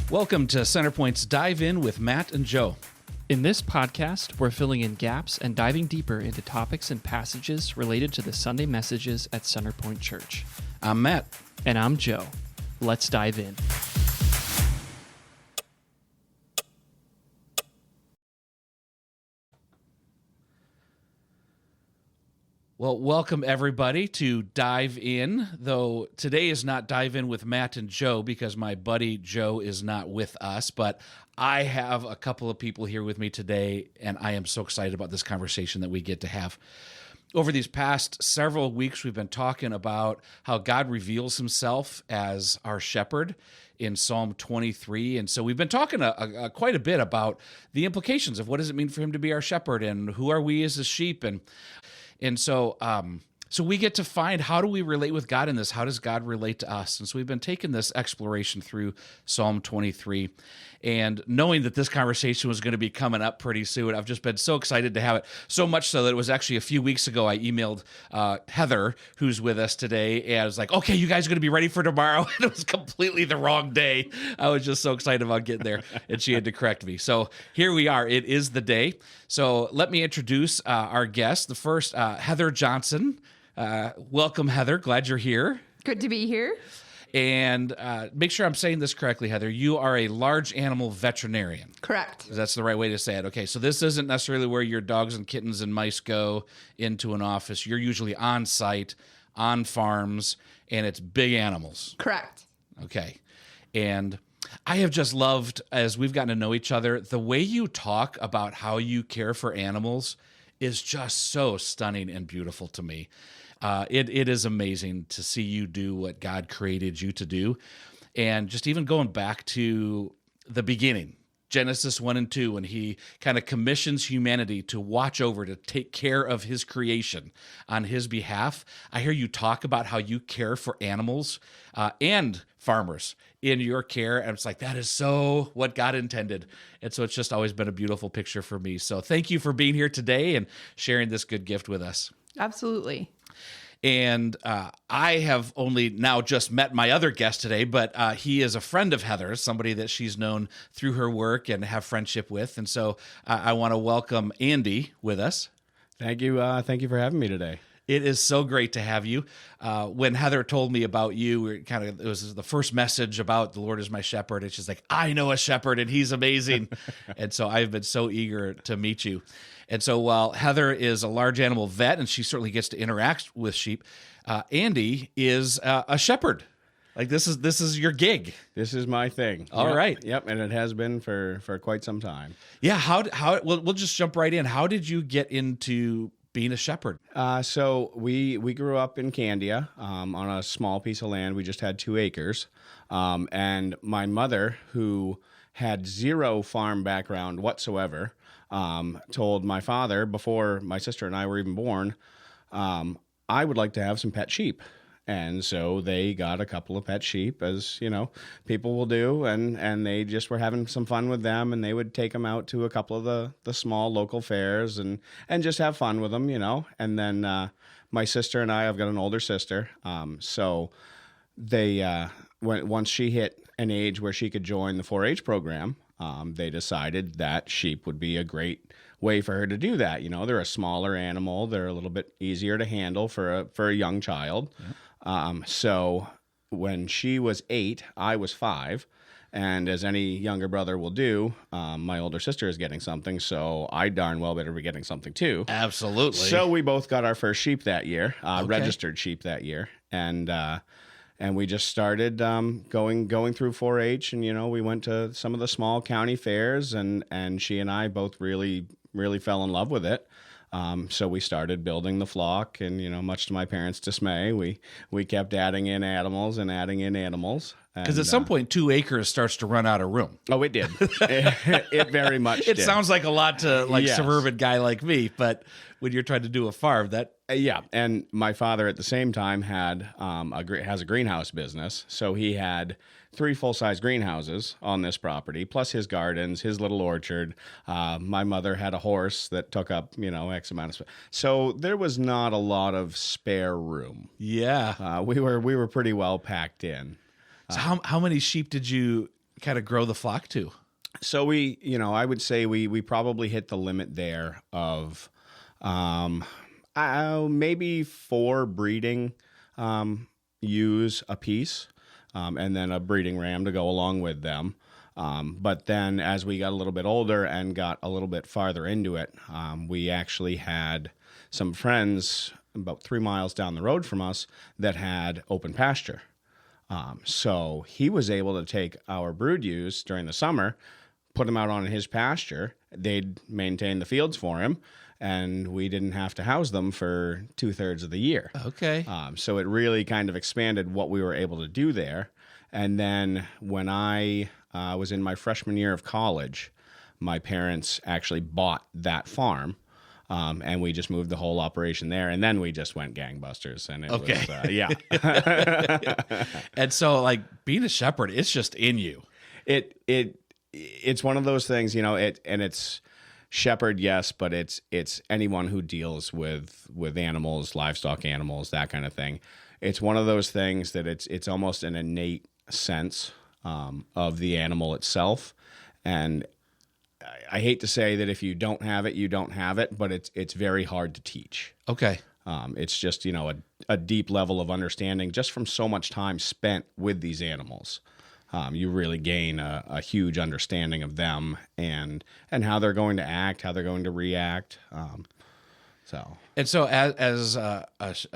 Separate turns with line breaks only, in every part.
Welcome to Centerpoint's Dive In with Matt and Joe.
In this podcast, we're filling in gaps and diving deeper into topics and passages related to the Sunday messages at Centerpoint Church.
I'm Matt.
And I'm Joe. Let's dive in.
Well, welcome everybody to Dive In, though today is not Dive In with Matt and Joe because my buddy Joe is not with us, but I have a couple of people here with me today, and I am so excited about this conversation that we get to have. Over these past several weeks, we've been talking about how God reveals himself as our shepherd in Psalm 23. And so we've been talking quite a bit about the implications of what does it mean for him to be our shepherd and who are we as his sheep. And so we get to find, how do we relate with God in this? How does God relate to us? And so we've been taking this exploration through Psalm 23. And knowing that this conversation was going to be coming up pretty soon, I've just been so excited to have it. So much so that it was actually a few weeks ago, I emailed Heather, who's with us today, and I was like, okay, you guys are going to be ready for tomorrow? And it was completely the wrong day. I was just so excited about getting there, and she had to correct me. So here we are. It is the day. So let me introduce our guest. The first, Heather Johnson. Welcome, Heather. Glad you're here.
Good to be here.
And make sure I'm saying this correctly, Heather. You are a large animal veterinarian.
Correct.
That's the right way to say it. Okay, so this isn't necessarily where your dogs and kittens and mice go into an office. You're usually on site, on farms, and it's big animals.
Correct.
Okay. And I have just loved, as we've gotten to know each other, the way you talk about how you care for animals is just so stunning and beautiful to me. It is amazing to see you do what God created you to do. And just even going back to the beginning, Genesis 1 and 2, when he kind of commissions humanity to watch over, to take care of his creation on his behalf. I hear you talk about how you care for animals and farmers in your care. And it's like, that is so what God intended. And so it's just always been a beautiful picture for me. So thank you for being here today and sharing this good gift with us.
Absolutely.
And I have only now just met my other guest today, but he is a friend of Heather's, somebody that she's known through her work and have friendship with. And so I want to welcome Andy with us.
Thank you. Thank you for having me today.
It is so great to have you. When Heather told me about you, it was the first message about the Lord is my shepherd. It's just like, I know a shepherd and he's amazing. And so I've been so eager to meet you. And so while Heather is a large animal vet and she certainly gets to interact with sheep, Andy is a shepherd. Like this is your gig.
This is my thing.
All right.
Yep. And it has been for quite some time.
Yeah. How we'll just jump right in. How did you get into being a shepherd?
So we grew up in Candia on a small piece of land. We just had 2 acres. And my mother, who had zero farm background whatsoever, told my father before my sister and I were even born, I would like to have some pet sheep. And so they got a couple of pet sheep, as you know, people will do, and they just were having some fun with them, and they would take them out to a couple of the small local fairs and just have fun with them, you know. And then my sister and I've got an older sister, so they once she hit an age where she could join the 4-H program, they decided that sheep would be a great way for her to do that. You know, they're a smaller animal, they're a little bit easier to handle for a young child. Yeah. So when she was 8, I was 5, and as any younger brother will do, my older sister is getting something, so I darn well better be getting something too.
Absolutely.
So we both got our first sheep that year, registered sheep that year, and we just started going through 4-H, and you know, we went to some of the small county fairs, and she and I both really fell in love with it. So we started building the flock, and you know, much to my parents' dismay, we kept adding in animals.
Because at some point, 2 acres starts to run out of room.
Oh, it did. It very much did.
It sounds like a lot to
Yes.
suburban guy like me, but when you're trying to do a farm, that
yeah. And my father at the same time has a greenhouse business, so he had 3 full-size greenhouses on this property, plus his gardens, his little orchard. My mother had a horse that took up, you know, X amount of space. So there was not a lot of spare room.
Yeah.
We were pretty well packed in.
So how many sheep did you kind of grow the flock to?
So I would say we probably hit the limit there of maybe 4 breeding ewes a piece, and then a breeding ram to go along with them. But then as we got a little bit older and got a little bit farther into it, we actually had some friends about 3 miles down the road from us that had open pasture. So he was able to take our brood ewes during the summer, put them out on his pasture. They'd maintain the fields for him, and we didn't have to house them for 2/3 of the year.
Okay.
So it really kind of expanded what we were able to do there. And then when I was in my freshman year of college, my parents actually bought that farm. And we just moved the whole operation there, and then we just went gangbusters. And it was, yeah.
And so, like, being a shepherd, it's just in you.
It's one of those things, it's shepherd, yes, but it's anyone who deals with animals, livestock animals, that kind of thing. It's one of those things that it's almost an innate sense of the animal itself, and I hate to say that if you don't have it, you don't have it, but it's very hard to teach.
Okay.
It's just, a deep level of understanding just from so much time spent with these animals. You really gain a huge understanding of them and how they're going to act, how they're going to react.
And so as a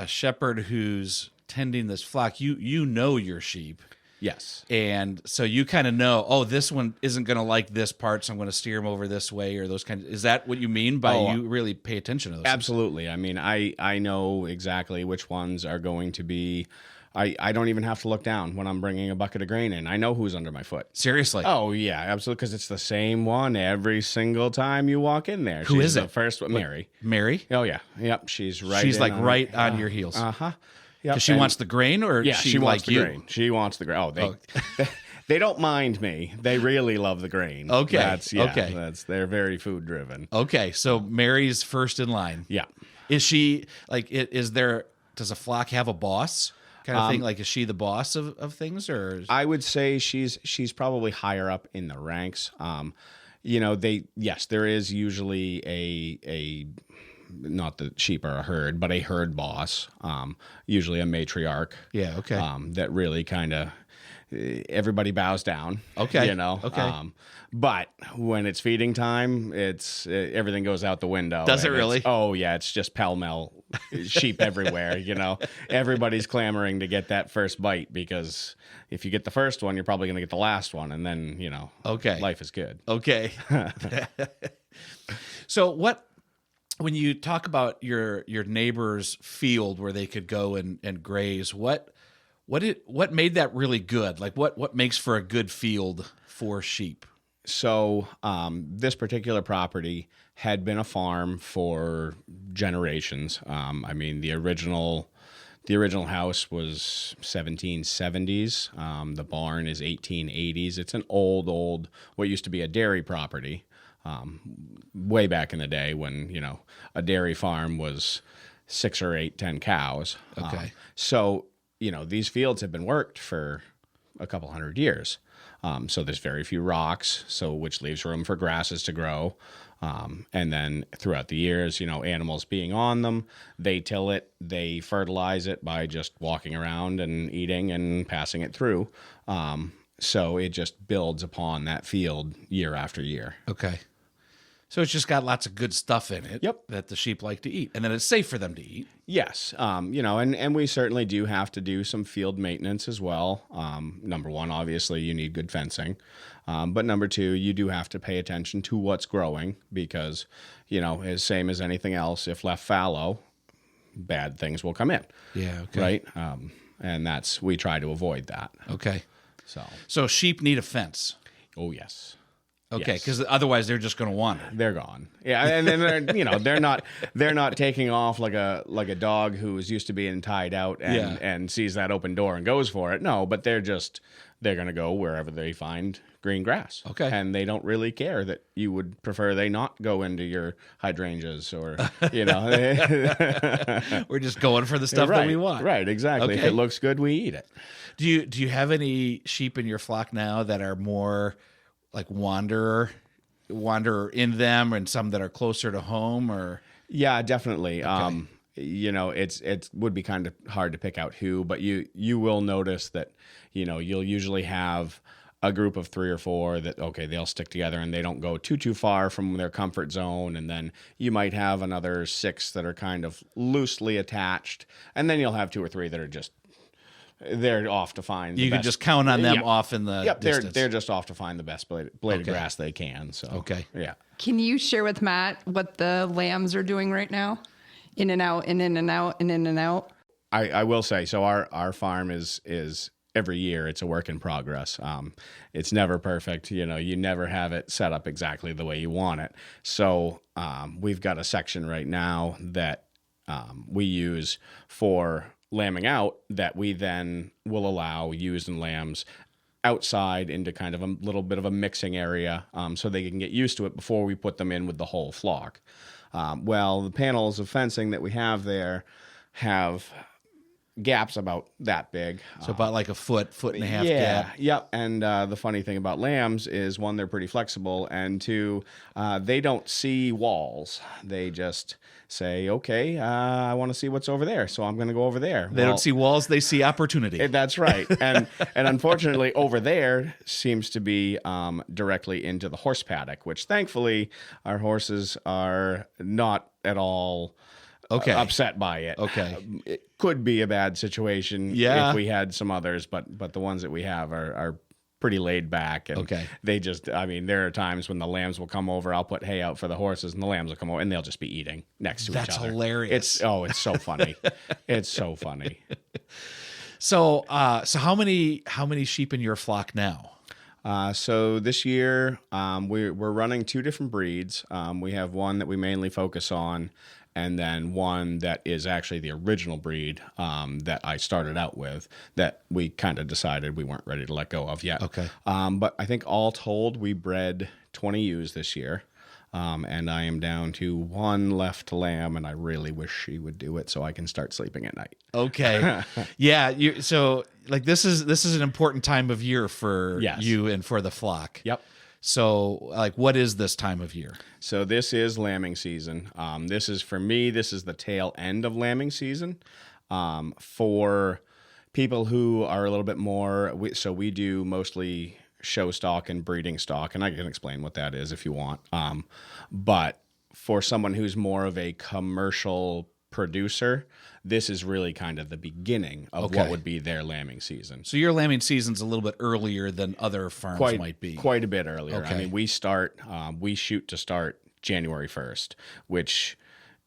shepherd who's tending this flock, you know your sheep.
Yes.
And so you kind of know, oh, this one isn't going to like this part, so I'm going to steer him over this way, or those kinds. Is that what you mean by you really pay attention to those?
Absolutely. I mean, I know exactly which ones are going to be. I don't even have to look down when I'm bringing a bucket of grain in. I know who's under my foot.
Seriously?
Oh, yeah, absolutely, because it's the same one every single time you walk in there.
Who is it?
The first one, Mary.
Mary?
Oh, yeah. Yep, she's right.
She's like right on your heels.
Uh-huh. Yep.
Because she wants the grain, or
yeah, she wants the
you?
grain. She wants the grain. Oh, they don't mind me. They really love the grain.
Okay.
They're very food driven.
Okay, so Mary's first in line.
Yeah.
Is she like? Does a flock have a boss kind of thing? Like, is she the boss of things, or?
I would say she's probably higher up in the ranks. There is usually a not that sheep are a herd, but a herd boss, usually a matriarch.
Yeah, okay.
That really kind of everybody bows down.
Okay.
Okay. But when it's feeding time, everything goes out the window.
Does it really?
Oh yeah, it's just pell-mell sheep everywhere. Everybody's clamoring to get that first bite, because if you get the first one, you're probably going to get the last one, and then
okay,
life is good.
Okay. So when you talk about your neighbor's field where they could go and graze, what made that really good? Like what makes for a good field for sheep?
So this particular property had been a farm for generations. I mean, the original house was 1770s. The barn is 1880s. It's an old what used to be a dairy property. Way back in the day when, a dairy farm was 6 or 8, 10 cows.
Okay.
So, these fields have been worked for a couple hundred years. So there's very few rocks, which leaves room for grasses to grow. And then throughout the years, animals being on them, they till it, they fertilize it by just walking around and eating and passing it through. So it just builds upon that field year after year.
Okay. So it's just got lots of good stuff in it.
Yep.
That the sheep like to eat, and then it's safe for them to eat.
Yes. And we certainly do have to do some field maintenance as well. Number one, obviously, you need good fencing. But number two, you do have to pay attention to what's growing, because, as same as anything else, if left fallow, bad things will come in.
Yeah. Okay.
Right. And we try to avoid that.
Okay.
So
sheep need a fence.
Oh, yes.
Okay,
Yes.
because otherwise they're just going to wander.
They're gone. Yeah, and then they're not taking off like a dog who is used to being tied out and sees that open door and goes for it. No, but they're going to go wherever they find green grass.
Okay.
And they don't really care that you would prefer they not go into your hydrangeas or
We're just going for the stuff that we want.
Right, exactly. If
Okay.
it looks good, we eat it.
Do you have any sheep in your flock now that are more like wanderer in them, and some that are closer to home? Or
Yeah, definitely. It would be kind of hard to pick out who, but you will notice that, you'll usually have a group of 3 or 4 that, okay, they'll stick together and they don't go too far from their comfort zone. And then you might have another 6 that are kind of loosely attached. And then you'll have 2 or 3 that are just, they're off to find the
you can
best.
just count on them off in the distance.
They're just off to find the best blade of grass they can. So
Okay.
Yeah.
Can you share with Matt what the lambs are doing right now? In and out and in and out and in and out.
I will say, so our farm is every year it's a work in progress. It's never perfect. You never have it set up exactly the way you want it. So we've got a section right now that we use for lambing out that we then will allow ewes and lambs outside into kind of a little bit of a mixing area so they can get used to it before we put them in with the whole flock. The panels of fencing that we have there have gaps about that big.
So about like a foot and a half gap.
Yep. And the funny thing about lambs is, 1, they're pretty flexible, and 2, they don't see walls. They just say, okay, I want to see what's over there, so I'm going to go over there.
They don't see walls, they see opportunity.
That's right. And unfortunately, over there seems to be directly into the horse paddock, which thankfully our horses are not at all upset by it.
Okay.
It could be a bad situation if we had some others, but the ones that we have are pretty laid back. And they just, there are times when the lambs will come over, I'll put hay out for the horses, and the lambs will come over and they'll just be eating next to each other.
That's hilarious.
It's so funny. It's so funny.
So how many sheep in your flock now?
So this year, we're running 2 different breeds. We have one that we mainly focus on, and then one that is actually the original breed that I started out with that we kind of decided we weren't ready to let go of yet.
Okay.
But I think all told, we bred 20 ewes this year. And I am down to 1 left to lamb, and I really wish she would do it so I can start sleeping at night.
Okay. Yeah. So like this is an important time of year for you and for the flock.
Yep.
So like, what is this time of year?
So this is lambing season. This is, for me, this is the tail end of lambing season. For people who are a little bit more, we do mostly show stock and breeding stock, and I can explain what that is if you want. But for someone who's more of a commercial producer, this is really kind of the beginning of what would be their lambing season.
So your lambing season's a little bit earlier than other farms might be.
Quite a bit earlier.
Okay.
We shoot to start January 1st, which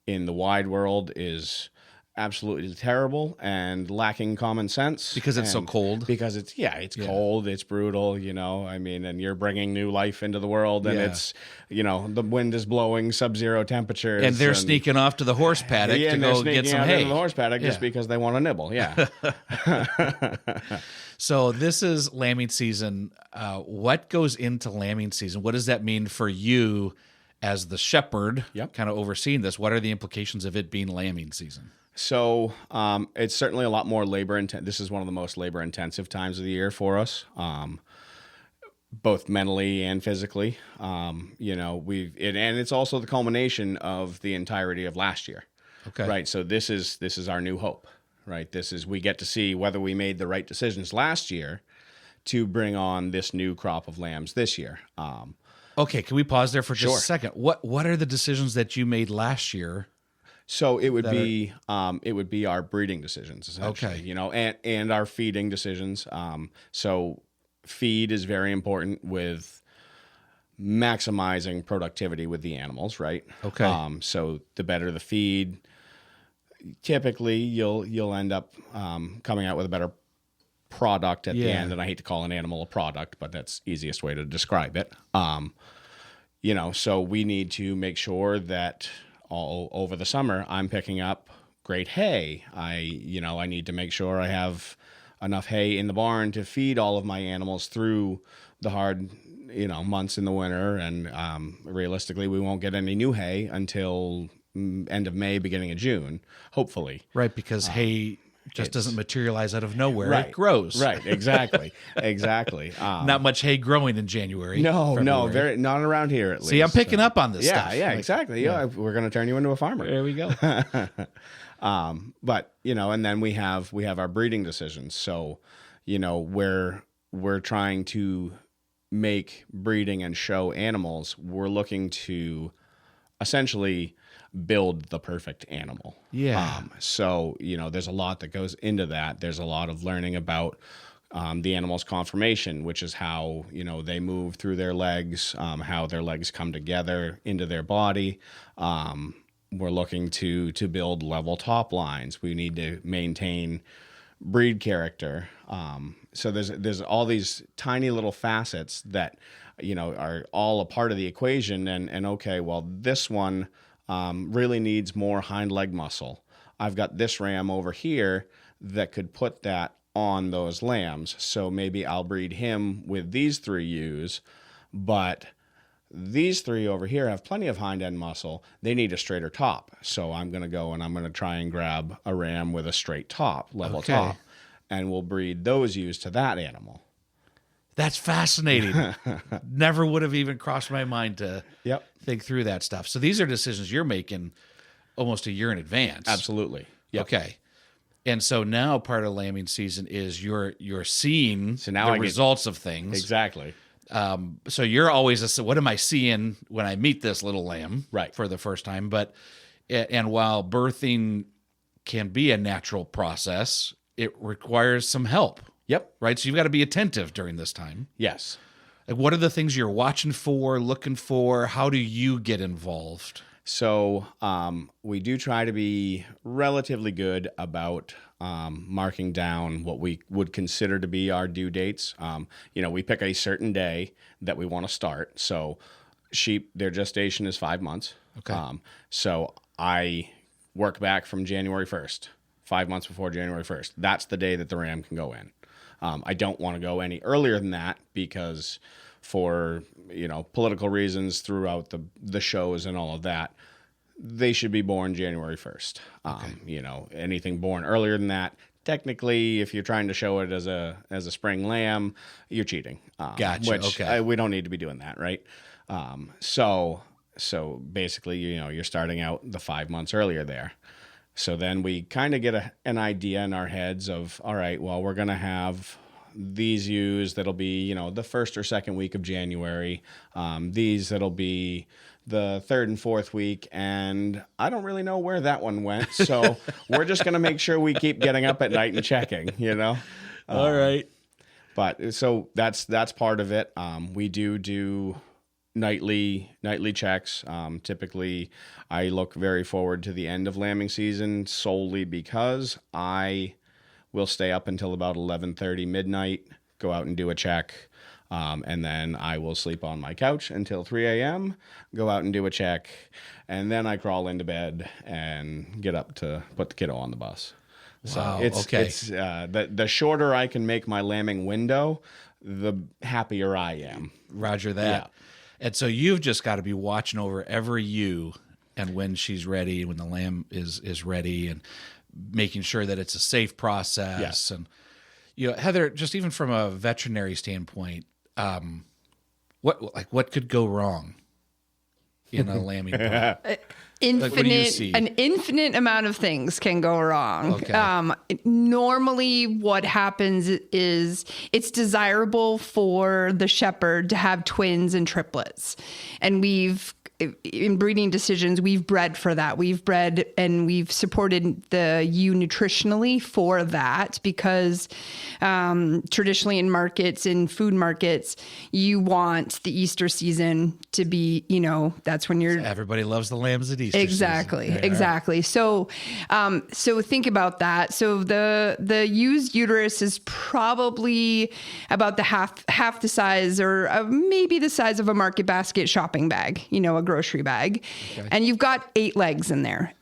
in the wide world is absolutely terrible and lacking common sense.
Because it's so cold?
Because it's cold, it's brutal, and you're bringing new life into the world, and it's, the wind is blowing sub-zero temperatures.
And they're sneaking off to the horse paddock to go get some hay.
Into the horse paddock just because they want to nibble,
So this is lambing season. What goes into lambing season? What does that mean for you as the shepherd kind of overseeing this? What are the implications of it being lambing season?
So it's certainly a lot more labor intensive. This is one of the most labor intensive times of the year for us, both mentally and physically. And it's also the culmination of the entirety of last year.
Okay.
Right. So this is our new hope. Right. We get to see whether we made the right decisions last year to bring on this new crop of lambs this year.
Okay. Can we pause there for just
Sure.
a second? What are the decisions that you made last year?
So it would be our breeding decisions, essentially,
Okay.
And our feeding decisions. So feed is very important with maximizing productivity with the animals, right?
Okay.
So the better the feed, typically you'll end up coming out with a better product at the
Yeah.
end, and I hate to call an animal a product, but that's the easiest way to describe it. So we need to make sure that all over the summer I'm picking up great hay. I need to make sure I have enough hay in the barn to feed all of my animals through the hard, months in the winter. And realistically, we won't get any new hay until end of May, beginning of June, hopefully.
Right, because hay just doesn't materialize out of nowhere.
Right.
It grows.
Right, exactly. Exactly.
Not much hay growing in January.
No,
February.
not around here at least.
See, I'm picking up on this stuff.
Yeah, exactly. Yeah, we're going to turn you into a farmer.
There we go.
But and then we have our breeding decisions. So, we're trying to make breeding and show animals. We're looking to essentially build the perfect animal.
Yeah.
So, there's a lot that goes into that. There's a lot of learning about the animal's conformation, which is how, they move through their legs, how their legs come together into their body. We're looking to build level top lines. We need to maintain breed character. So there's all these tiny little facets that, are all a part of the equation. And okay, well, this one really needs more hind leg muscle. I've got this ram over here that could put that on those lambs. So maybe I'll breed him with these 3 ewes, but these 3 over here have plenty of hind end muscle. They need a straighter top. So I'm going to go and I'm going to try and grab a ram with a straight top, level top, and we'll breed those ewes to that animal.
That's fascinating. Never would have even crossed my mind to think through that stuff. So these are decisions you're making almost a year in advance.
Absolutely. Yep.
Okay. And so now part of lambing season is you're seeing
now
the results of things.
Exactly.
So you're always, what am I seeing when I meet this little lamb for the first time? And while birthing can be a natural process, it requires some help.
Yep.
Right. So you've got to be attentive during this time.
Yes.
Like, what are the things you're watching for, looking for? How do you get involved?
So we do try to be relatively good about marking down what we would consider to be our due dates. We pick a certain day that we want to start. So sheep, their gestation is 5 months.
Okay.
So I work back from January 1st, 5 months before January 1st. That's the day that the ram can go in. I don't want to go any earlier than that because for, political reasons throughout the shows and all of that, they should be born January 1st. Anything born earlier than that, technically, if you're trying to show it as a spring lamb, you're cheating.
Gotcha.
Which we don't need to be doing that, right? So basically, you're starting out the 5 months earlier there. So then we kind of get an idea in our heads of, all right, well, we're going to have these ewes that'll be, the first or second week of January. These that'll be the 3rd and 4th week. And I don't really know where that one went. So we're just going to make sure we keep getting up at night and checking,
All right.
But so that's part of it. We do nightly checks. Typically, I look very forward to the end of lambing season solely because I will stay up until about 11:30 midnight, go out and do a check, and then I will sleep on my couch until 3 a.m., go out and do a check, and then I crawl into bed and get up to put the kiddo on the bus.
Wow,
So it's the shorter I can make my lambing window, the happier I am.
Roger that.
Yeah.
And so you've just got to be watching over every ewe and when she's ready, when the lamb is ready, and making sure that it's a safe process.
Yes.
And Heather, just even from a veterinary standpoint, what could go wrong in a lambing barn? What do you see?
An infinite amount of things can go wrong.
Okay.
Normally what happens is it's desirable for the shepherd to have twins and triplets. And we've in breeding decisions, we've bred for that. We've bred and we've supported the ewe nutritionally for that, because traditionally in markets, in food markets, you want the Easter season to be, that's when you're...
Everybody loves the lambs at Easter
Exactly.
season.
Exactly. So think about that. So the used uterus is probably about the half the size, or maybe the size of a market basket shopping bag, a grocery bag. Okay. And you've got 8 legs in there.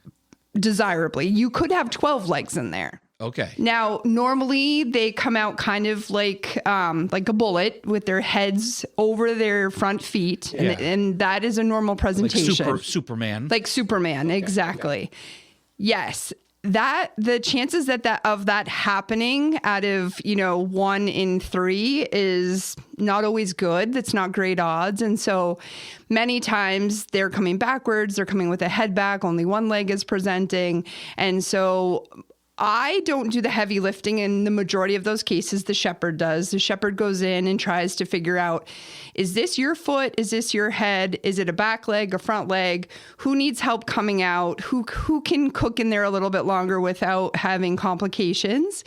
Desirably, you could have 12 legs in there.
Okay.
Now, normally they come out kind of like a bullet with their heads over their front feet. And that is a normal presentation.
Like Superman.
Like Superman, okay. Exactly. Okay. Yes. The chances of that happening out of, 1 in 3 is not always good. That's not great odds. And so many times they're coming backwards. They're coming with a head back. Only one leg is presenting. And so I don't do the heavy lifting in the majority of those cases. The shepherd does. The shepherd goes in and tries to figure out, is this your foot? Is this your head? Is it a back leg, a front leg? Who needs help coming out? Who can cook in there a little bit longer without having complications?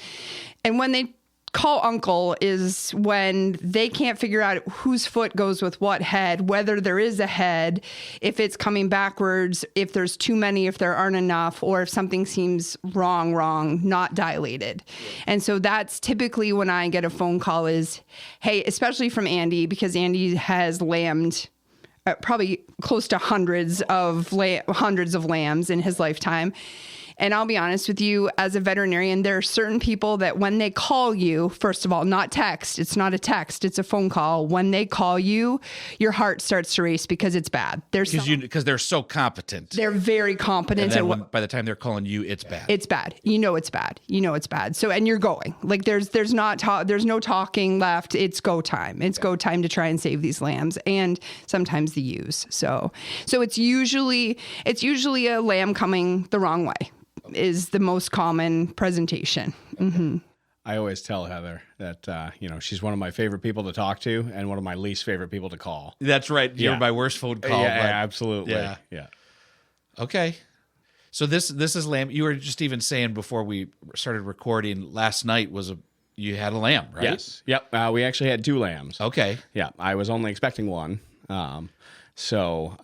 And when they call uncle is when they can't figure out whose foot goes with what head, whether there is a head, if it's coming backwards, if there's too many, if there aren't enough, or if something seems wrong, not dilated. And so that's typically when I get a phone call is, hey, especially from Andy, because Andy has lambed probably close to hundreds of lambs in his lifetime. And I'll be honest with you, as a veterinarian, there are certain people that when they call you, first of all, not text, it's not a text, it's a phone call. When they call you, your heart starts to race because it's bad.
Because they're so competent.
They're very competent.
And then by the time they're calling you, it's bad.
It's bad. It's bad. So, and you're going. Like there's no talking left. It's go time. It's go time to try and save these lambs, and sometimes the ewes. So it's usually a lamb coming the wrong way is the most common presentation. Mm-hmm.
I always tell Heather that, she's one of my favorite people to talk to and one of my least favorite people to call.
That's right. You're my worst phone call.
Yeah, absolutely. Yeah.
Okay. So this is lamb. You were just even saying before we started recording last night you had a lamb, right?
Yes. Yep. We actually had 2 lambs.
Okay.
Yeah. I was only expecting 1. So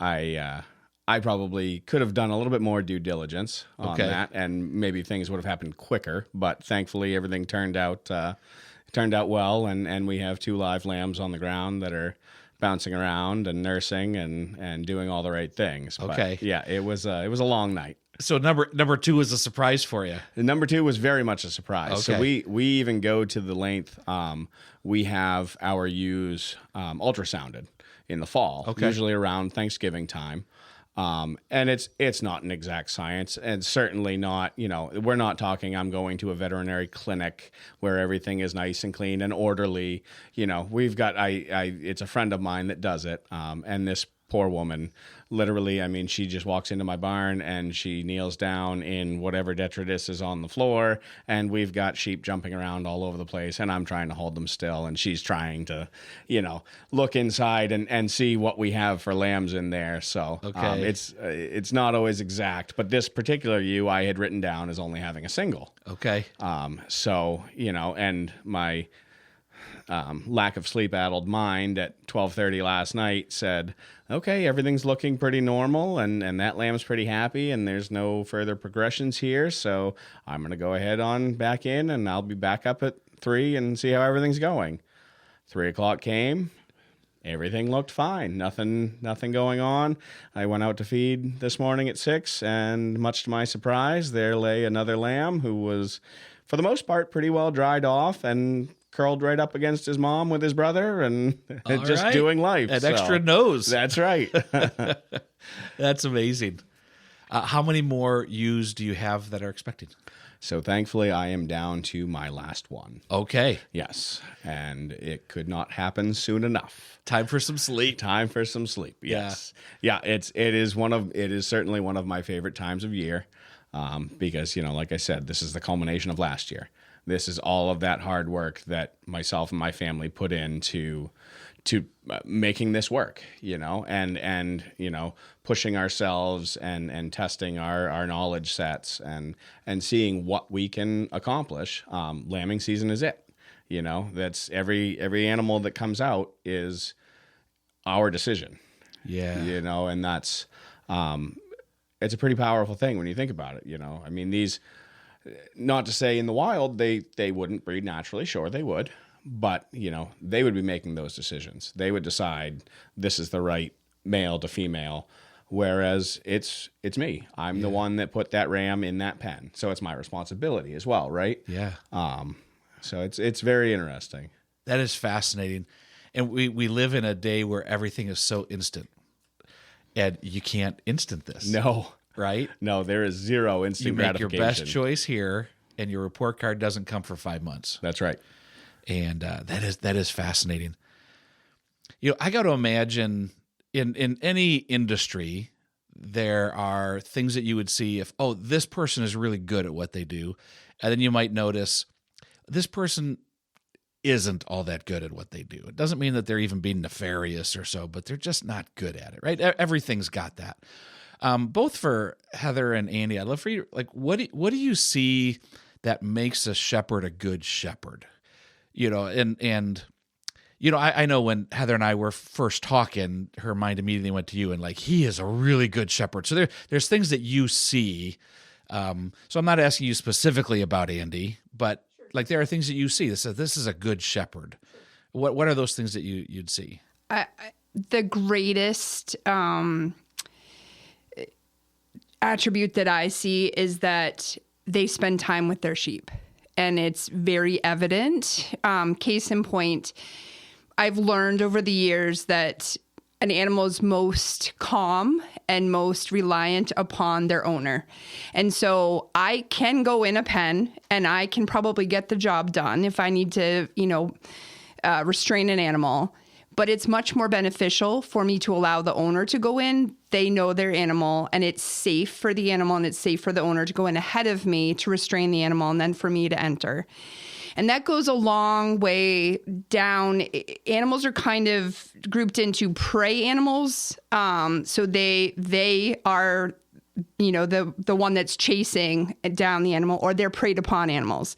I probably could have done a little bit more due diligence on that, and maybe things would have happened quicker. But thankfully, everything turned out well, and we have 2 live lambs on the ground that are bouncing around and nursing and doing all the right things.
Okay,
but yeah, it was a long night.
So number 2 was a surprise for you.
The number 2 was very much a surprise.
Okay.
So we even go to the length. We have our ewes ultrasounded in the fall, usually around Thanksgiving time. And it's not an exact science, and certainly not, we're not talking I'm going to a veterinary clinic where everything is nice and clean and orderly. We've got, it's a friend of mine that does it. And this poor woman, literally, she just walks into my barn and she kneels down in whatever detritus is on the floor, and we've got sheep jumping around all over the place, and I'm trying to hold them still, and she's trying to, look inside and see what we have for lambs in there. So it's not always exact, but this particular ewe I had written down as only having a single.
Okay.
And my lack of sleep-addled mind at 12:30 last night said, okay, everything's looking pretty normal, and that lamb's pretty happy, and there's no further progressions here, so I'm going to go ahead on back in, and I'll be back up at 3 and see how everything's going. 3 o'clock came. Everything looked fine. Nothing going on. I went out to feed this morning at 6, and much to my surprise, there lay another lamb who was, for the most part, pretty well dried off and curled right up against his mom with his brother and just doing life.
An extra nose.
That's right.
That's amazing. How many more ewes do you have that are expected?
So thankfully, I am down to my last one.
Okay.
Yes. And it could not happen soon enough.
Time for some sleep.
Yes. Yeah. It is certainly one of my favorite times of year. Because, like I said, this is the culmination of last year. This is all of that hard work that myself and my family put into making this work, and pushing ourselves and testing our knowledge sets and seeing what we can accomplish. Lambing season is it. That's every animal that comes out is our decision.
Yeah.
And that's it's a pretty powerful thing when you think about it. I mean, these, not to say in the wild they wouldn't breed naturally. Sure, they would. But, they would be making those decisions. They would decide this is the right male to female, whereas it's me. I'm the one that put that ram in that pen. So it's my responsibility as well, right?
Yeah.
So it's very interesting.
That is fascinating. And we live in a day where everything is so instant. And you can't instant this.
No.
Right?
No, there is zero instant gratification.
You make your best choice here, and your report card doesn't come for 5 months.
That's right.
And that is fascinating. I got to imagine in any industry, there are things that you would see if, this person is really good at what they do. And then you might notice this person isn't all that good at what they do. It doesn't mean that they're even being nefarious or so, but they're just not good at it, right? Everything's got that. Both for Heather and Andy, I'd love for you, what do you see that makes a shepherd a good shepherd? I know when Heather and I were first talking, her mind immediately went to you and he is a really good shepherd. So there's things that you see. So I'm not asking you specifically about Andy, but there are things that you see that says this is a good shepherd. What are those things that you'd see?
The greatest attribute that I see is that they spend time with their sheep. And it's very evident. Case in point, I've learned over the years that an animal is most calm and most reliant upon their owner. And so I can go in a pen and I can probably get the job done if I need to, restrain an animal. But it's much more beneficial for me to allow the owner to go in. They know their animal, and it's safe for the animal and it's safe for the owner to go in ahead of me to restrain the animal and then for me to enter. And that goes a long way down. Animals are kind of grouped into prey animals. So they are, the one that's chasing down the animal, or they're preyed upon animals.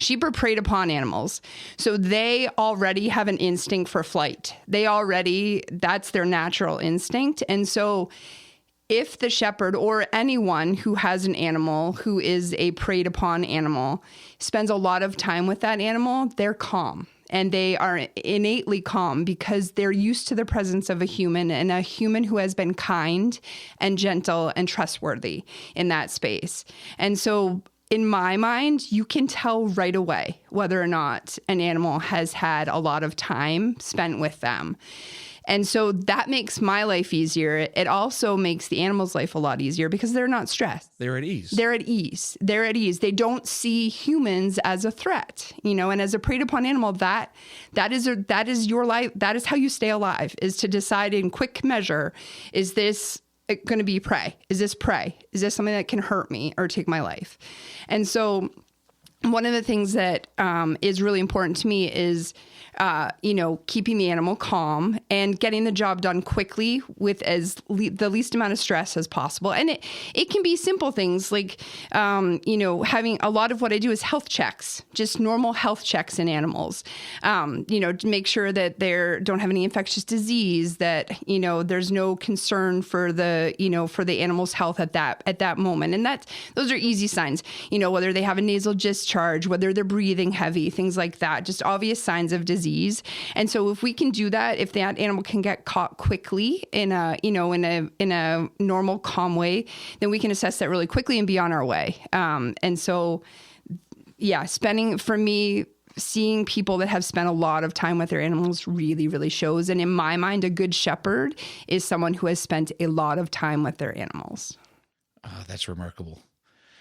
Sheep are preyed upon animals. So they already have an instinct for flight. That's their natural instinct. And so if the shepherd or anyone who has an animal who is a preyed upon animal spends a lot of time with that animal, they're calm. And they are innately calm because they're used to the presence of a human, and a human who has been kind and gentle and trustworthy in that space. And so in my mind, you can tell right away whether or not an animal has had a lot of time spent with them. And so that makes my life easier. It also makes the animal's life a lot easier because they're not stressed.
They're at ease.
They're at ease. They don't see humans as a threat, and as a preyed upon animal, that is your life. That is how you stay alive, is to decide in quick measure, is this going to be prey? Is this prey? Is this something that can hurt me or take my life? And so one of the things that is really important to me is keeping the animal calm and getting the job done quickly with the least amount of stress as possible. And it can be simple things like, having a lot of what I do is health checks, just normal health checks in animals, to make sure that they don't have any infectious disease, that, there's no concern for the animal's health at that moment. And those are easy signs, whether they have a nasal discharge, whether they're breathing heavy, things like that, just obvious signs of disease. And so if we can do that, if that animal can get caught quickly in a normal, calm way, then we can assess that really quickly and be on our way. And so, for me, seeing people that have spent a lot of time with their animals really, really shows. And in my mind, a good shepherd is someone who has spent a lot of time with their animals.
Oh, that's remarkable.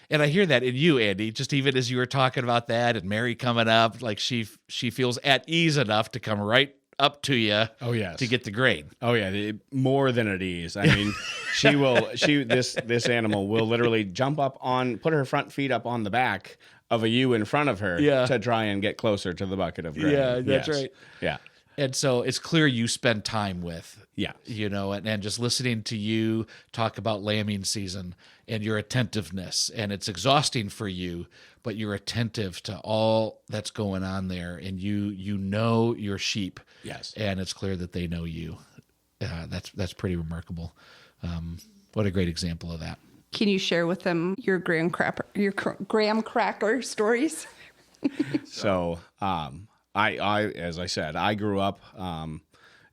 And I hear that in you, Andy, just even as you were talking about that and Mary coming up, she feels at ease enough to come right up to you.
Oh, yes.
To get the grain.
Oh, yeah. More than at ease. I mean, this animal will literally jump up put her front feet up on the back of a ewe in front of her
Yeah.
to try and get closer to the bucket of grain.
Yeah, that's
Yes.
right.
Yeah.
And so it's clear you spend time with,
Yeah.
and just listening to you talk about lambing season and your attentiveness. And it's exhausting for you, but you're attentive to all that's going on there. And you know your sheep.
Yes.
And it's clear that they know you. That's pretty remarkable. What a great example of that.
Can you share with them your graham cracker stories?
So, I as I said, I grew up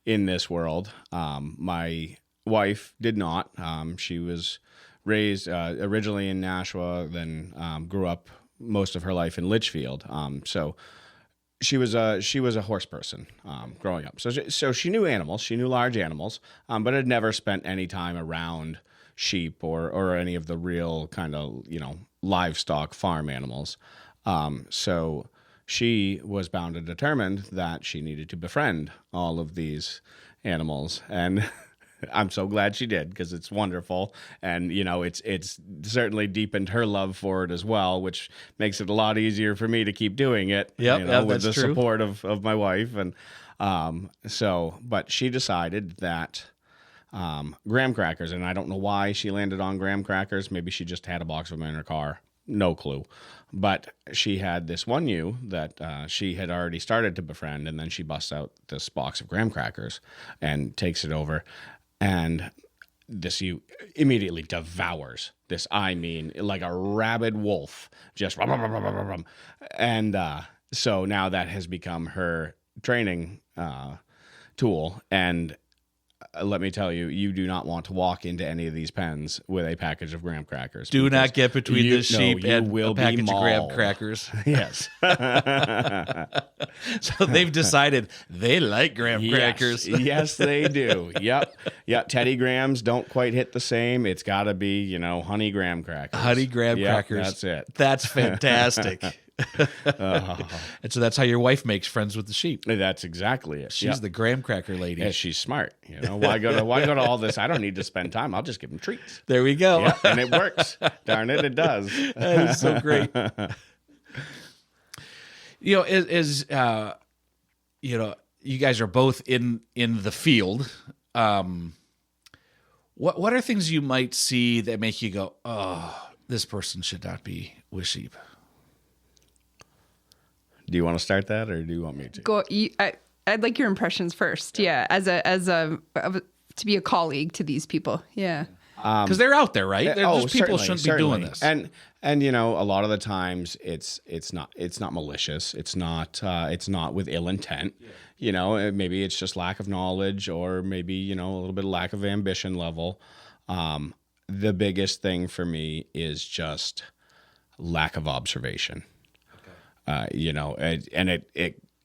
in this world. My wife did not. She was raised originally in Nashua, then grew up most of her life in Litchfield. So she was a horse person growing up. So she knew animals. She knew large animals, but had never spent any time around sheep or any of the real kind of livestock farm animals. So she was bound and determined that she needed to befriend all of these animals, and I'm so glad she did, because it's wonderful, and it's certainly deepened her love for it as well, which makes it a lot easier for me to keep doing it.
Yep,
with the
that's true.
support of my wife, and but she decided that graham crackers, and I don't know why she landed on graham crackers. Maybe she just had a box of them in her car. No clue. But she had this one ewe that she had already started to befriend, and then she busts out this box of graham crackers and takes it over. And this ewe immediately devours this, I mean, like a rabid wolf, just rum, rum, rum, rum, rum, rum. And so now that has become her training tool. And let me tell you, you do not want to walk into any of these pens with a package of graham crackers.
Do not get between the sheep
you
and
will
a
be
package of graham
mauled.
crackers.
Yes.
So they've decided they like graham crackers.
Yes, they do. Yep. Teddy Grahams don't quite hit the same. It's got to be, honey graham crackers.
Honey graham
Yep,
crackers.
That's it.
That's fantastic. And so that's how your wife makes friends with the sheep.
That's exactly it.
She's the graham cracker lady.
Yeah, she's smart. Why go to all this? I don't need to spend time. I'll just give them treats.
There we go.
Yeah, and it works. Darn it, it does.
That is so great. You guys are both in the field. What are things you might see that make you go, oh, this person should not be with sheep?
Do you want to start that, or do you want me to?
Go. I'd like your impressions first. Yeah, as a to be a colleague to these people. Yeah.
Because they're out there, right? There's people shouldn't be doing this.
And a lot of the times it's not malicious. It's not with ill intent. Maybe it's just lack of knowledge, or maybe a little bit of lack of ambition level. The biggest thing for me is just lack of observation. And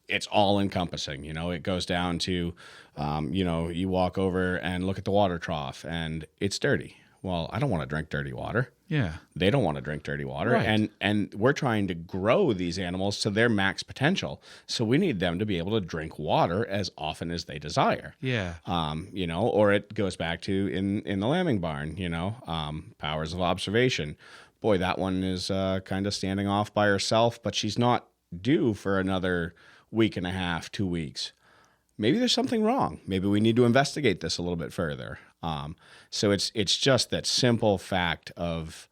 it's all encompassing. It goes down to, you walk over and look at the water trough and it's dirty. Well, I don't want to drink dirty water.
Yeah.
They don't want to drink dirty water.
Right.
And we're trying to grow these animals to their max potential. So we need them to be able to drink water as often as they desire.
Yeah.
Or it goes back to in the lambing barn, powers of observation. Boy, that one is kind of standing off by herself, but she's not due for another week and a half, 2 weeks. Maybe there's something wrong. Maybe we need to investigate this a little bit further. So it's just that simple fact of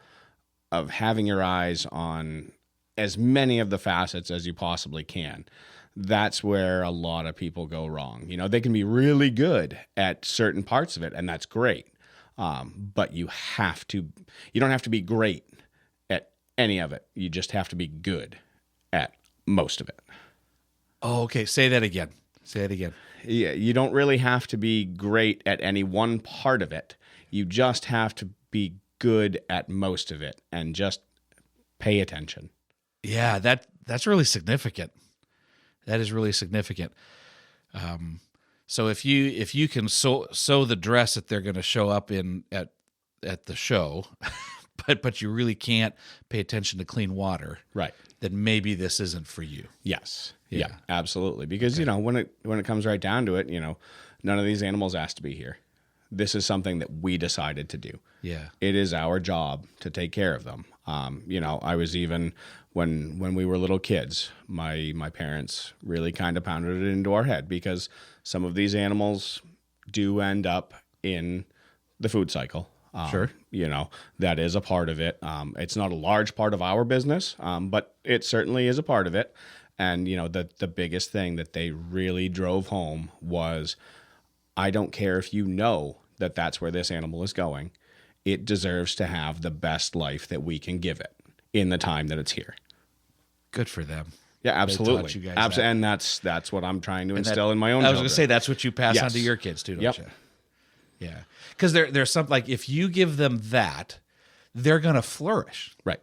having your eyes on as many of the facets as you possibly can. That's where a lot of people go wrong. They can be really good at certain parts of it, and that's great. But you don't have to be great at any of it. You just have to be good at most of it.
Oh, okay. Say that again.
Yeah, you don't really have to be great at any one part of it. You just have to be good at most of it and just pay attention.
Yeah, that's really significant. That is really significant. So if you can sew the dress that they're going to show up in at the show, but you really can't pay attention to clean water,
Right.
then maybe this isn't for you.
Yes.
Yeah.
Yeah, absolutely. Because, when it comes right down to it, none of these animals asked to be here. This is something that we decided to do.
Yeah.
It is our job to take care of them. I was even when we were little kids, my parents really kind of pounded it into our head, because some of these animals do end up in the food cycle.
Sure.
That is a part of it. It's not a large part of our business, but it certainly is a part of it. And, the biggest thing that they really drove home was, I don't care if you know that that's where this animal is going. It deserves to have the best life that we can give it in the time that it's here.
Good for them.
Yeah, absolutely.
They taught you guys that.
And that's what I'm trying to instill in my own
I was
children.
going to say, that's what you pass
Yes.
on to your kids too, don't
Yep.
you? Yeah. Because there's something like, if you give them that, they're going to flourish.
Right.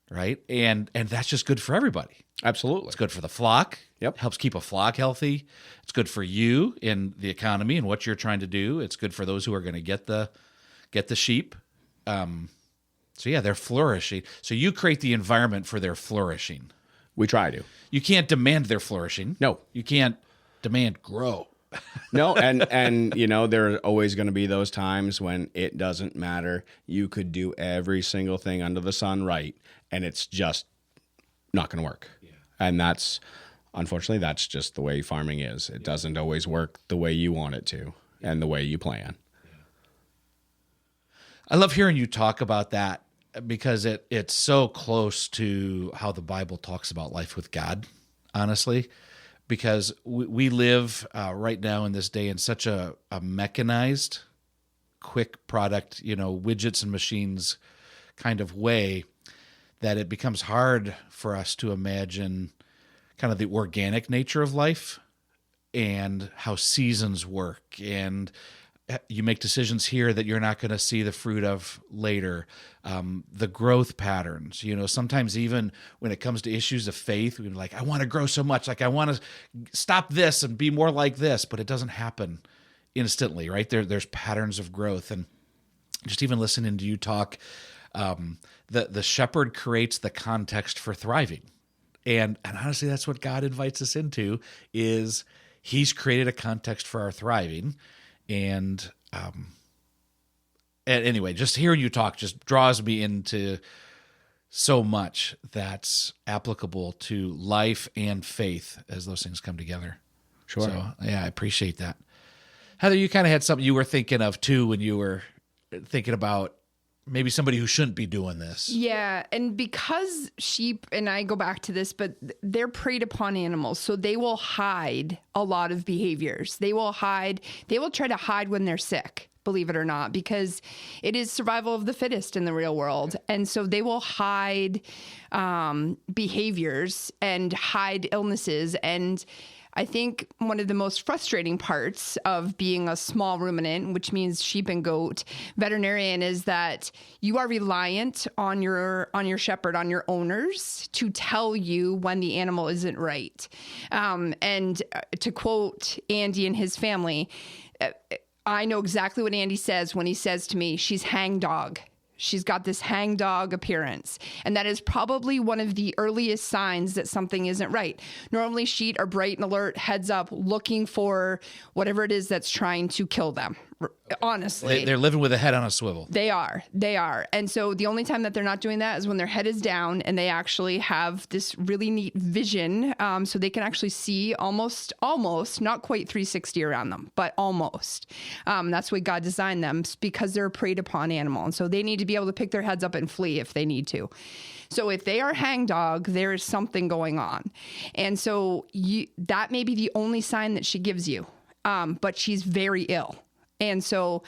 Right. And that's just good for everybody.
Absolutely.
It's good for the flock.
Yep.
Helps keep a flock healthy. It's good for you in the economy and what you're trying to do. It's good for those who are going to get the sheep. So yeah, they're flourishing. So you create the environment for their flourishing.
We try to.
You can't demand their flourishing.
No.
You can't demand grow.
No, and there are always going to be those times when it doesn't matter. You could do every single thing under the sun right, and it's just not going to work. Yeah. And unfortunately, that's just the way farming is. It doesn't always work the way you want it to and the way you plan.
I love hearing you talk about that, because it's so close to how the Bible talks about life with God, honestly, because we live right now in this day in such a mechanized, quick product, widgets and machines kind of way, that it becomes hard for us to imagine kind of the organic nature of life and how seasons work, and you make decisions here that you're not going to see the fruit of later. The growth patterns, sometimes even when it comes to issues of faith, we're like, I want to grow so much. Like, I want to stop this and be more like this, but it doesn't happen instantly, right? There's patterns of growth. And just even listening to you talk, the shepherd creates the context for thriving. And honestly, that's what God invites us into, is he's created a context for our thriving. And anyway, just hearing you talk just draws me into so much that's applicable to life and faith as those things come together.
Sure.
So, yeah, I appreciate that. Heather, you kind of had something you were thinking of too when you were thinking about maybe somebody who shouldn't be doing this.
Yeah, and because sheep, and I go back to this, but they're preyed upon animals, so they will hide a lot of behaviors. They will try to hide when they're sick, believe it or not, because it is survival of the fittest in the real world. And so they will hide behaviors and hide illnesses. And I think one of the most frustrating parts of being a small ruminant, which means sheep and goat veterinarian, is that you are reliant on your shepherd, on your owners, to tell you when the animal isn't right. And to quote Andy and his family, I know exactly what Andy says when he says to me, she's hangdog. She's got this hangdog appearance. And that is probably one of the earliest signs that something isn't right. Normally, sheep are bright and alert, heads up, looking for whatever it is that's trying to kill them. Honestly.
They're living with a head on a swivel.
They are. And so the only time that they're not doing that is when their head is down and they actually have this really neat vision. So they can actually see almost, not quite 360 around them, but almost. That's the way God designed them, because they're a preyed upon animal. And so they need to be able to pick their heads up and flee if they need to. So if they are hangdog, there is something going on. And so that may be the only sign that she gives you. But she's very ill. And so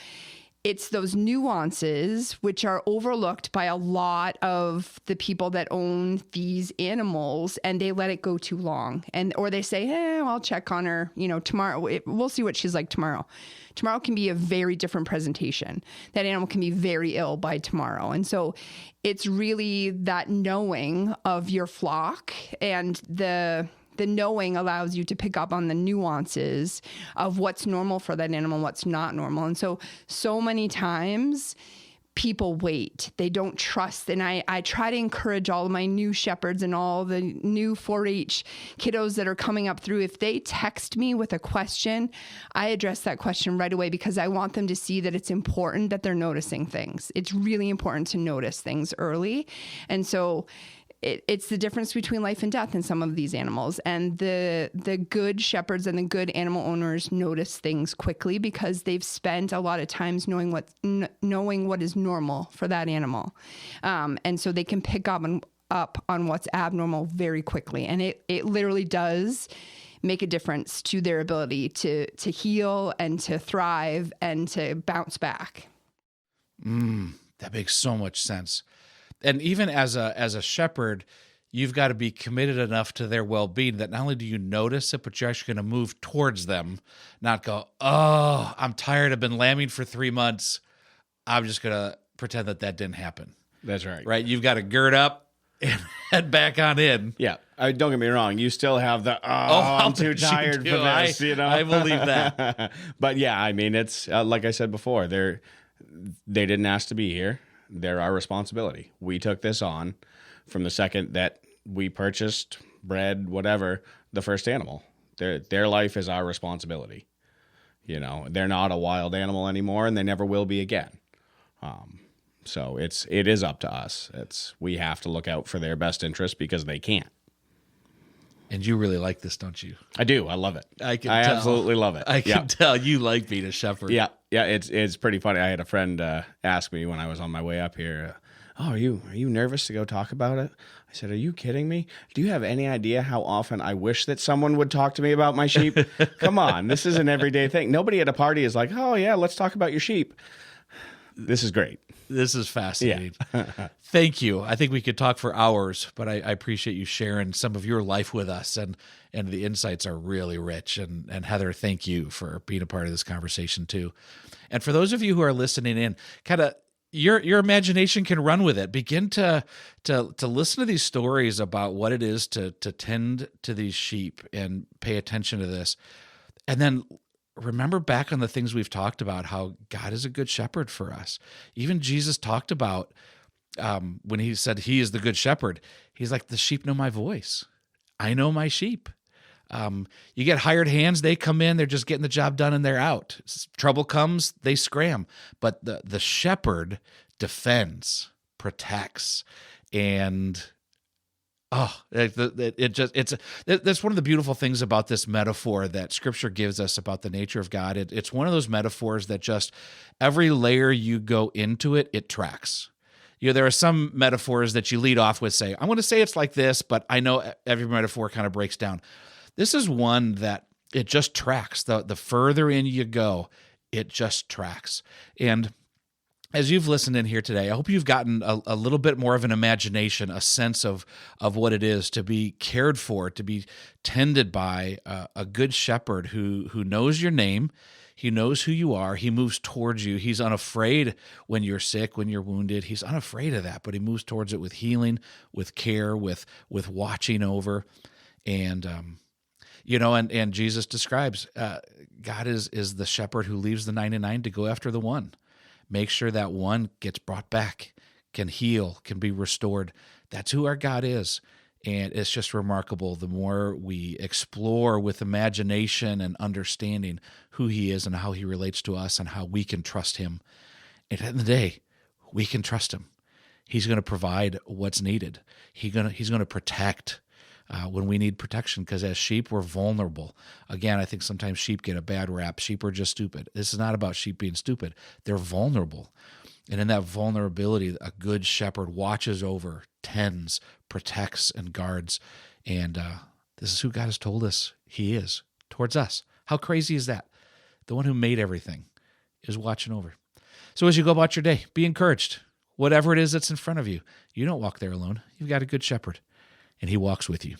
it's those nuances which are overlooked by a lot of the people that own these animals, and they let it go too long. Or they say, I'll check on her, tomorrow. We'll see what she's like tomorrow. Tomorrow can be a very different presentation. That animal can be very ill by tomorrow. And so it's really that knowing of your flock, and the knowing allows you to pick up on the nuances of what's normal for that animal and what's not normal. And so many times people wait. They don't trust. And I try to encourage all of my new shepherds and all the new 4-H kiddos that are coming up through. If they text me with a question, I address that question right away, because I want them to see that it's important that they're noticing things. It's really important to notice things early. And so it's the difference between life and death in some of these animals. And the good shepherds and the good animal owners notice things quickly because they've spent a lot of times knowing what is normal for that animal. And so they can pick up on what's abnormal very quickly. And it literally does make a difference to their ability to heal and to thrive and to bounce back.
That makes so much sense. And even as a shepherd, you've got to be committed enough to their well-being that not only do you notice it, but you're actually going to move towards them, not go, oh, I'm tired. I've been lambing for 3 months. I'm just going to pretend that didn't happen.
That's right.
Right? You've got to gird up and head back on in.
Yeah. Don't get me wrong. You still have the, I'm too tired for this,
I believe that.
But yeah, I mean, it's like I said before, they didn't ask to be here. They're our responsibility. We took this on from the second that we purchased, bred, whatever, the first animal. Their life is our responsibility. They're not a wild animal anymore, and they never will be again. So it is up to us. We have to look out for their best interest because they can't.
And you really like this, don't you?
I do. I love it.
I tell.
Absolutely love it.
I can tell you like being a shepherd.
Yeah. Yeah. It's pretty funny. I had a friend ask me when I was on my way up here, are you nervous to go talk about it? I said, are you kidding me? Do you have any idea how often I wish that someone would talk to me about my sheep? Come on. This is an everyday thing. Nobody at a party is like, oh yeah, let's talk about your sheep. This is great.
This is fascinating.
Yeah.
Thank you. I think we could talk for hours, but I appreciate you sharing some of your life with us, and the insights are really rich. And Heather, thank you for being a part of this conversation too. And for those of you who are listening in, kind of your imagination can run with it. Begin to listen to these stories about what it is to tend to these sheep and pay attention to this, and then remember back on the things we've talked about, how God is a good shepherd for us. Even Jesus talked about when he said he is the good shepherd, he's like, the sheep know my voice. I know my sheep. You get hired hands, they come in, they're just getting the job done and they're out. Trouble comes, they scram. But the shepherd defends, protects, and that's one of the beautiful things about this metaphor that Scripture gives us about the nature of God. It's one of those metaphors that just every layer you go into it tracks. There are some metaphors that you lead off with, say, I'm going to say it's like this, but I know every metaphor kind of breaks down. This is one that it just tracks. The further in you go, it just tracks. And as you've listened in here today, I hope you've gotten a little bit more of an imagination, a sense of what it is to be cared for, to be tended by a good shepherd who knows your name. He knows who you are. He moves towards you. He's unafraid when you're sick, when you're wounded. He's unafraid of that, but he moves towards it with healing, with care, with watching over. And, and Jesus describes God is the shepherd who leaves the 99 to go after the one. Make sure that one gets brought back, can heal, can be restored. That's who our God is. And it's just remarkable. The more we explore with imagination and understanding who he is and how he relates to us and how we can trust him. And at the end of the day, we can trust him. He's going to provide what's needed. He's going to protect when we need protection, because as sheep, we're vulnerable. Again, I think sometimes sheep get a bad rap. Sheep are just stupid. This is not about sheep being stupid. They're vulnerable. And in that vulnerability, a good shepherd watches over, tends, protects, and guards. And this is who God has told us he is towards us. How crazy is that? The one who made everything is watching over. So as you go about your day, be encouraged. Whatever it is that's in front of you, you don't walk there alone. You've got a good shepherd, and he walks with you.